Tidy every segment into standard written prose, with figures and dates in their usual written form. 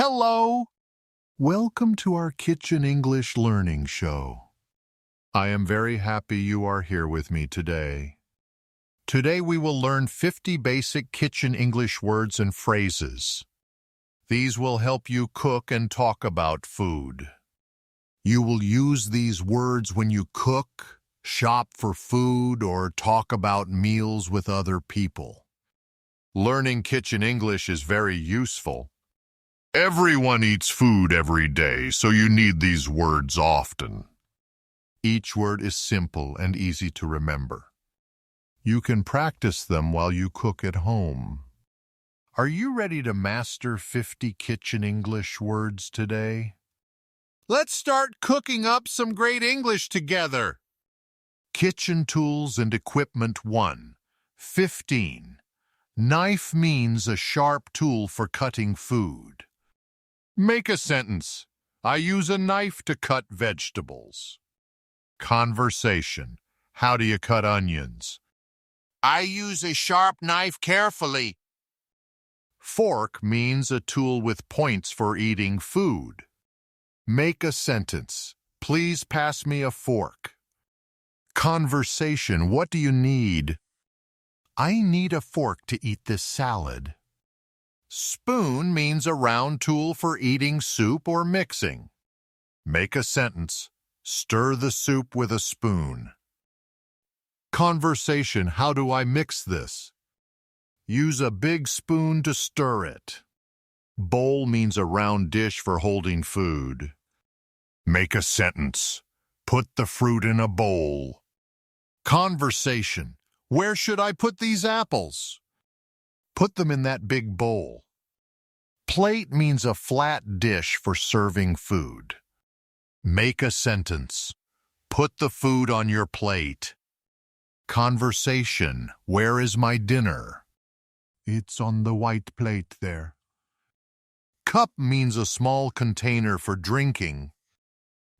Hello! Welcome to our Kitchen English Learning Show. I am very happy you are here with me today. Today we will learn 50 basic kitchen English words and phrases. These will help you cook and talk about food. You will use these words when you cook, shop for food, or talk about meals with other people. Learning kitchen English is very useful. Everyone eats food every day, so you need these words often. Each word is simple and easy to remember. You can practice them while you cook at home. Are you ready to master 50 kitchen English words today? Let's start cooking up some great English together. Kitchen tools and equipment 1. 15. Knife means a sharp tool for cutting food. Make a sentence. I use a knife to cut vegetables. Conversation. How do you cut onions? I use a sharp knife carefully. Fork means a tool with points for eating food. Make a sentence. Please pass me a fork. Conversation. What do you need? I need a fork to eat this salad. Spoon means a round tool for eating soup or mixing. Make a sentence. Stir the soup with a spoon. Conversation. How do I mix this? Use a big spoon to stir it. Bowl means a round dish for holding food. Make a sentence. Put the fruit in a bowl. Conversation. Where should I put these apples? Put them in that big bowl. Plate means a flat dish for serving food. Make a sentence. Put the food on your plate. Conversation. Where is my dinner? It's on the white plate there. Cup means a small container for drinking.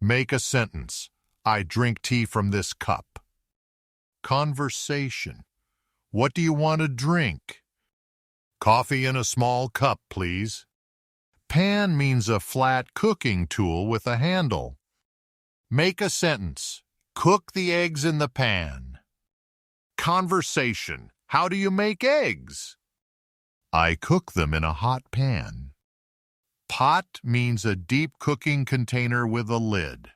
Make a sentence. I drink tea from this cup. Conversation. What do you want to drink? Coffee in a small cup, please. Pan means a flat cooking tool with a handle. Make a sentence. Cook the eggs in the pan. Conversation. How do you make eggs? I cook them in a hot pan. Pot means a deep cooking container with a lid.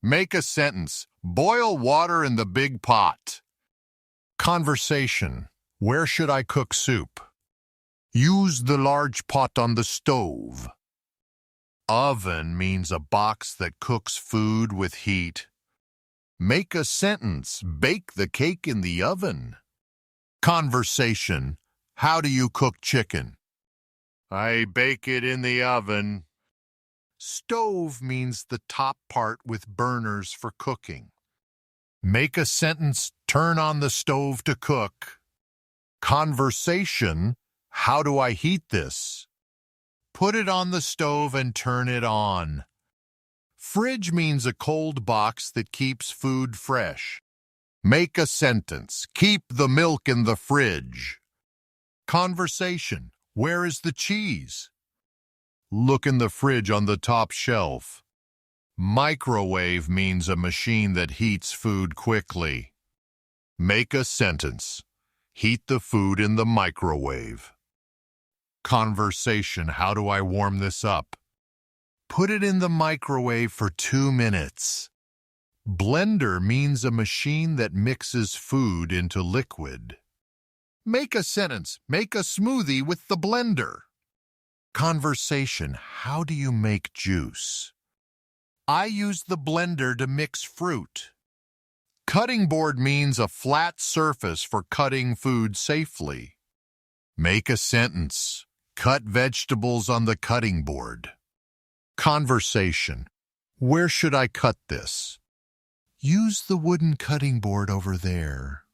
Make a sentence. Boil water in the big pot. Conversation. Where should I cook soup? Use the large pot on the stove. Oven means a box that cooks food with heat. Make a sentence. Bake the cake in the oven. Conversation. How do you cook chicken? I bake it in the oven. Stove means the top part with burners for cooking. Make a sentence. Turn on the stove to cook. Conversation. How do I heat this? Put it on the stove and turn it on. Fridge means a cold box that keeps food fresh. Make a sentence. Keep the milk in the fridge. Conversation. Where is the cheese? Look in the fridge on the top shelf. Microwave means a machine that heats food quickly. Make a sentence. Heat the food in the microwave. Conversation. How do I warm this up? Put it in the microwave for 2 minutes. Blender means a machine that mixes food into liquid. Make a sentence. Make a smoothie with the blender. Conversation. How do you make juice? I use the blender to mix fruit. Cutting board means a flat surface for cutting food safely. Make a sentence. Cut vegetables on the cutting board. Conversation. Where should I cut this? Use the wooden cutting board over there.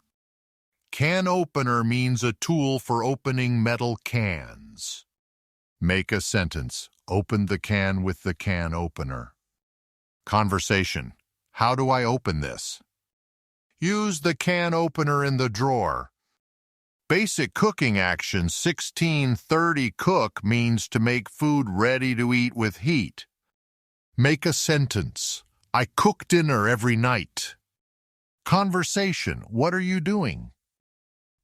Can opener means a tool for opening metal cans. Make a sentence. Open the can with the can opener. Conversation. How do I open this? Use the can opener in the drawer. Basic cooking action 1630 cook means to make food ready to eat with heat. Make a sentence. I cook dinner every night. Conversation. What are you doing?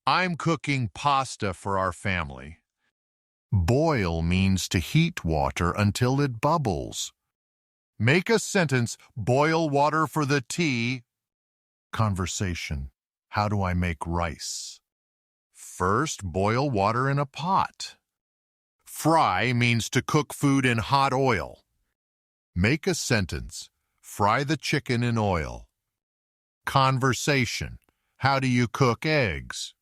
I'm cooking pasta for our family. Boil means to heat water until it bubbles. Make a sentence. Boil water for the tea. Conversation. How do I make rice? First, boil water in a pot. Fry means to cook food in hot oil. Make a sentence. Fry the chicken in oil. Conversation. How do you cook eggs?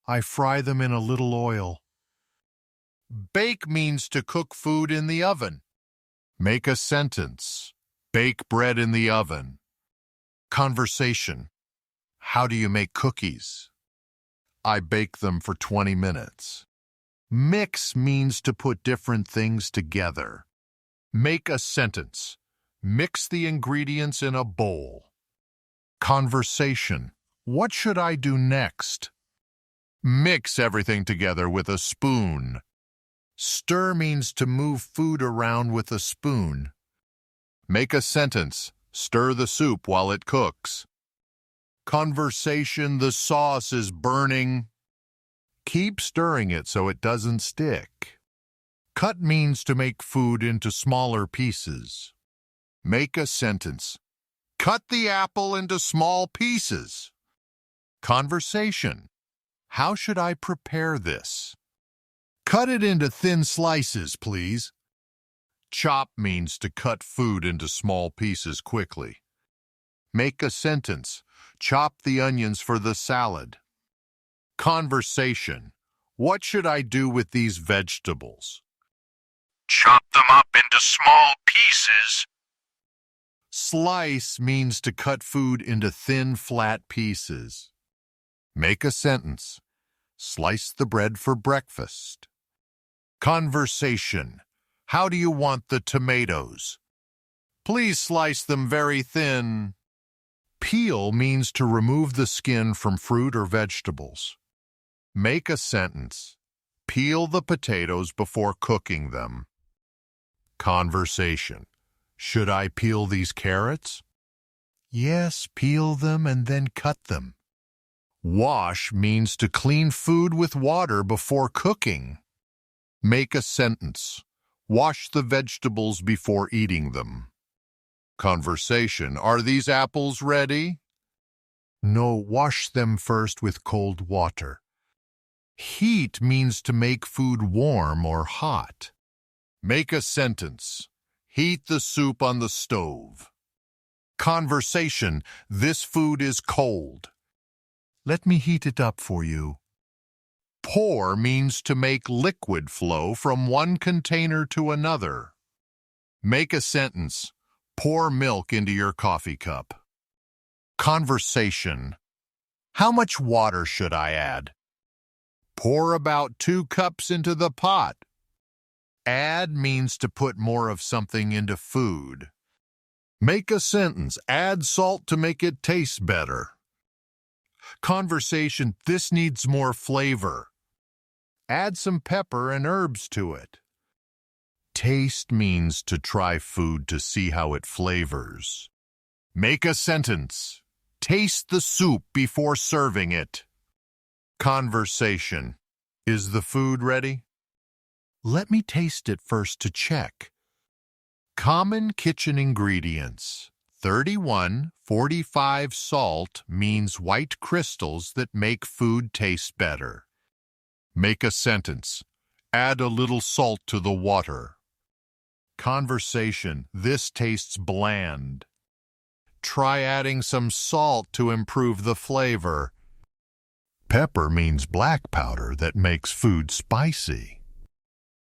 I fry them in a little oil. Bake means to cook food in the oven. Make a sentence. Bake bread in the oven. Conversation. How do you make cookies? I bake them for 20 minutes. Mix means to put different things together. Make a sentence. Mix the ingredients in a bowl. Conversation. What should I do next? Mix everything together with a spoon. Stir means to move food around with a spoon. Make a sentence. Stir the soup while it cooks. Conversation. The sauce is burning. Keep stirring it so it doesn't stick. Cut means to make food into smaller pieces. Make a sentence. Cut the apple into small pieces. Conversation. How should I prepare this? Cut it into thin slices, please. Chop means to cut food into small pieces quickly. Make a sentence. Chop the onions for the salad. Conversation. What should I do with these vegetables? Chop them up into small pieces. Slice means to cut food into thin, flat pieces. Make a sentence. Slice the bread for breakfast. Conversation. How do you want the tomatoes? Please slice them very thin. Peel means to remove the skin from fruit or vegetables. Make a sentence. Peel the potatoes before cooking them. Conversation. Should I peel these carrots? Yes, peel them and then cut them. Wash means to clean food with water before cooking. Make a sentence. Wash the vegetables before eating them. Conversation. Are these apples ready? No, wash them first with cold water. Heat means to make food warm or hot. Make a sentence. Heat the soup on the stove. Conversation. This food is cold. Let me heat it up for you. Pour means to make liquid flow from one container to another. Make a sentence. Pour milk into your coffee cup. Conversation. How much water should I add? Pour about 2 cups into the pot. Add means to put more of something into food. Make a sentence. Add salt to make it taste better. Conversation. This needs more flavor. Add some pepper and herbs to it. Taste means to try food to see how it flavors. Make a sentence. Taste the soup before serving it. Conversation. Is the food ready? Let me taste it first to check. Common kitchen ingredients. 3145 salt means white crystals that make food taste better. Make a sentence. Add a little salt to the water. Conversation. This tastes bland. Try adding some salt to improve the flavor. Pepper means black powder that makes food spicy.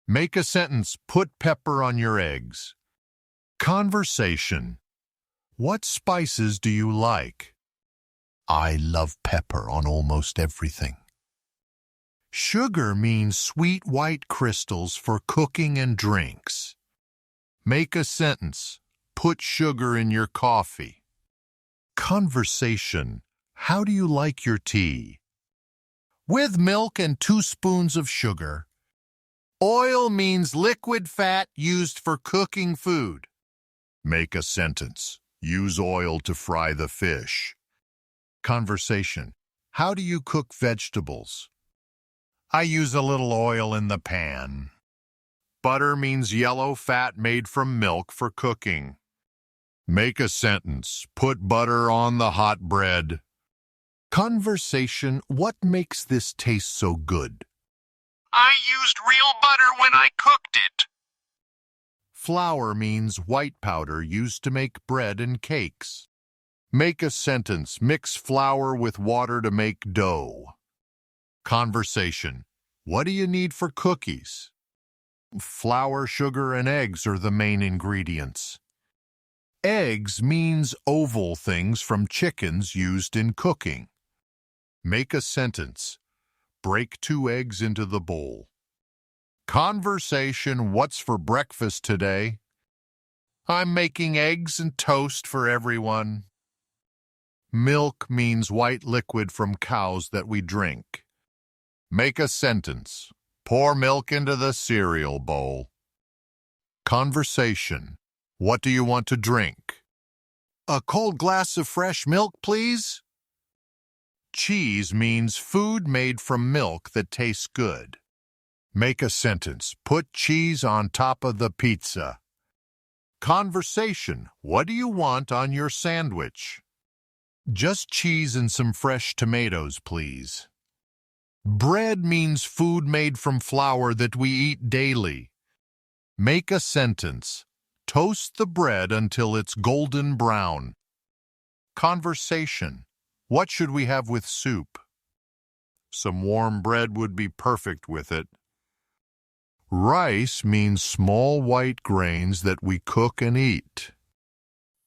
Make a sentence. Put pepper on your eggs. Conversation. What spices do you like? I love pepper on almost everything. Sugar means sweet white crystals for cooking and drinks. Make a sentence. Put sugar in your coffee. Conversation. How do you like your tea? with milk and 2 spoons of sugar. Oil means liquid fat used for cooking food. Make a sentence. Use oil to fry the fish. Conversation. How do you cook vegetables? I use a little oil in the pan. Butter means yellow fat made from milk for cooking. Make a sentence. Put butter on the hot bread. Conversation. What makes this taste so good? I used real butter when I cooked it. Flour means white powder used to make bread and cakes. Make a sentence. Mix flour with water to make dough. Conversation. What do you need for cookies? Flour, sugar, and eggs are the main ingredients. Eggs means oval things from chickens used in cooking. Make a sentence. Break 2 eggs into the bowl. Conversation. What's for breakfast today? I'm making eggs and toast for everyone. Milk means white liquid from cows that we drink. Make a sentence. Pour milk into the cereal bowl. Conversation. What do you want to drink? A cold glass of fresh milk, please. Cheese means food made from milk that tastes good. Make a sentence. Put cheese on top of the pizza. Conversation. What do you want on your sandwich? Just cheese and some fresh tomatoes, please. Bread means food made from flour that we eat daily. Make a sentence. Toast the bread until it's golden brown. Conversation. What should we have with soup? Some warm bread would be perfect with it. Rice means small white grains that we cook and eat.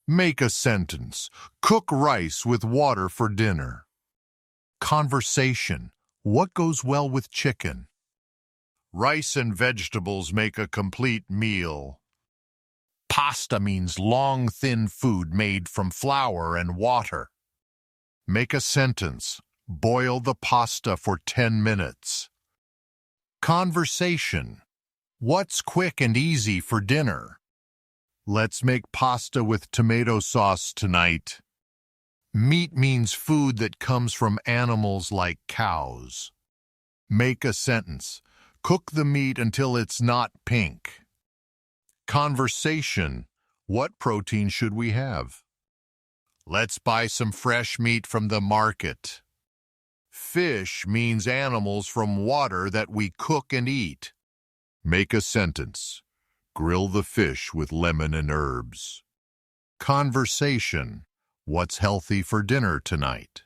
Make a sentence. Cook rice with water for dinner. Conversation. What goes well with chicken? Rice and vegetables make a complete meal. Pasta means long, thin food made from flour and water. Make a sentence. Boil the pasta for 10 minutes. Conversation. What's quick and easy for dinner? Let's make pasta with tomato sauce tonight. Meat means food that comes from animals like cows. Make a sentence. Cook the meat until it's not pink. Conversation. What protein should we have? Let's buy some fresh meat from the market. Fish means animals from water that we cook and eat. Make a sentence. Grill the fish with lemon and herbs. Conversation. What's healthy for dinner tonight?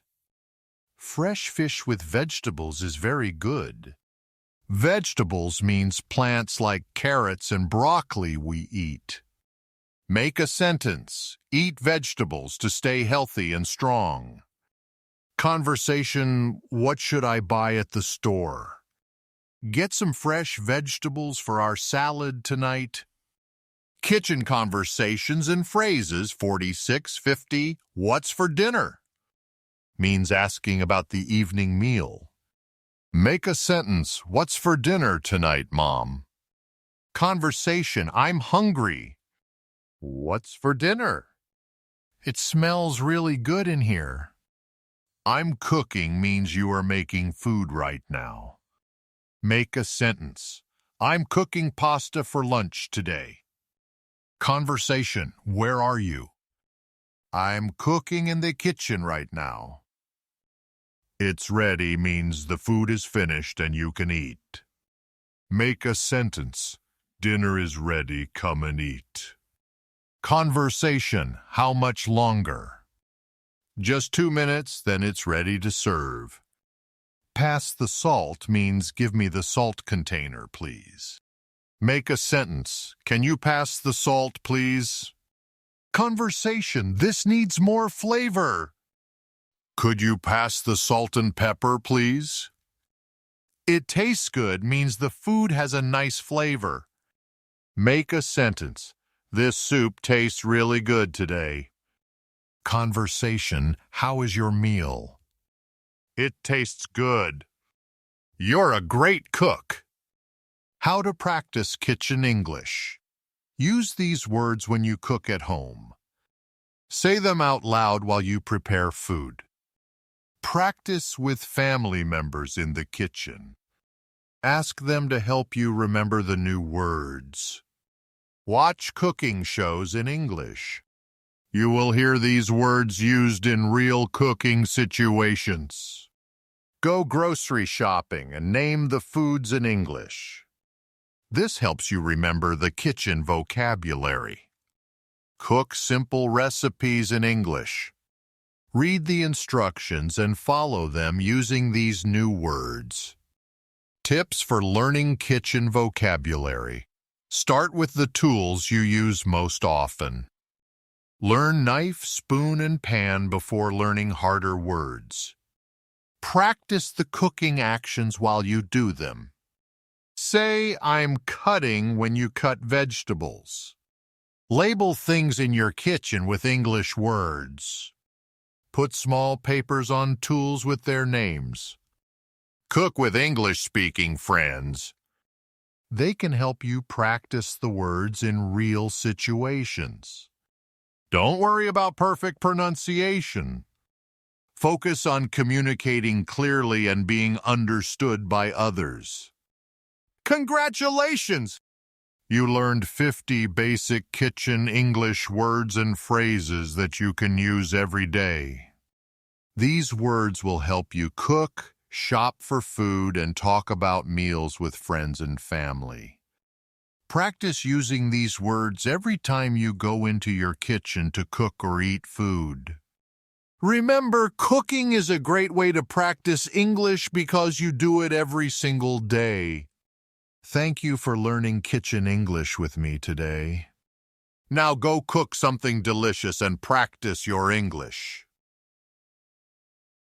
Fresh fish with vegetables is very good. Vegetables means plants like carrots and broccoli we eat. Make a sentence. Eat vegetables to stay healthy and strong. Conversation. What should I buy at the store? Get some fresh vegetables for our salad tonight. Kitchen conversations and phrases. 4650. What's for dinner? Means asking about the evening meal. Make a sentence. What's for dinner tonight, Mom? Conversation. I'm hungry. What's for dinner? It smells really good in here. I'm cooking means you are making food right now. Make a sentence. I'm cooking pasta for lunch today. Conversation. Where are you? I'm cooking in the kitchen right now. It's ready means the food is finished and you can eat. Make a sentence. Dinner is ready, come and eat. Conversation. How much longer? Just 2 minutes, then it's ready to serve. Pass the salt means give me the salt container, please. Make a sentence. Can you pass the salt, please? Conversation. This needs more flavor. Could you pass the salt and pepper, please? It tastes good means the food has a nice flavor. Make a sentence. This soup tastes really good today. Conversation. How is your meal? It tastes good. You're a great cook. How to practice kitchen English. Use these words when you cook at home. Say them out loud while you prepare food. Practice with family members in the kitchen. Ask them to help you remember the new words. Watch cooking shows in English. You will hear these words used in real cooking situations. Go grocery shopping and name the foods in English. This helps you remember the kitchen vocabulary. Cook simple recipes in English. Read the instructions and follow them using these new words. Tips for learning kitchen vocabulary. Start with the tools you use most often. Learn knife, spoon, and pan before learning harder words. Practice the cooking actions while you do them. Say, "I'm cutting" when you cut vegetables. Label things in your kitchen with English words. Put small papers on tools with their names. Cook with English-speaking friends. They can help you practice the words in real situations. Don't worry about perfect pronunciation. Focus on communicating clearly and being understood by others. Congratulations! You learned 50 basic kitchen English words and phrases that you can use every day. These words will help you cook, shop for food, and talk about meals with friends and family. Practice using these words every time you go into your kitchen to cook or eat food. Remember, cooking is a great way to practice English because you do it every single day. Thank you for learning kitchen English with me today. Now go cook something delicious and practice your English.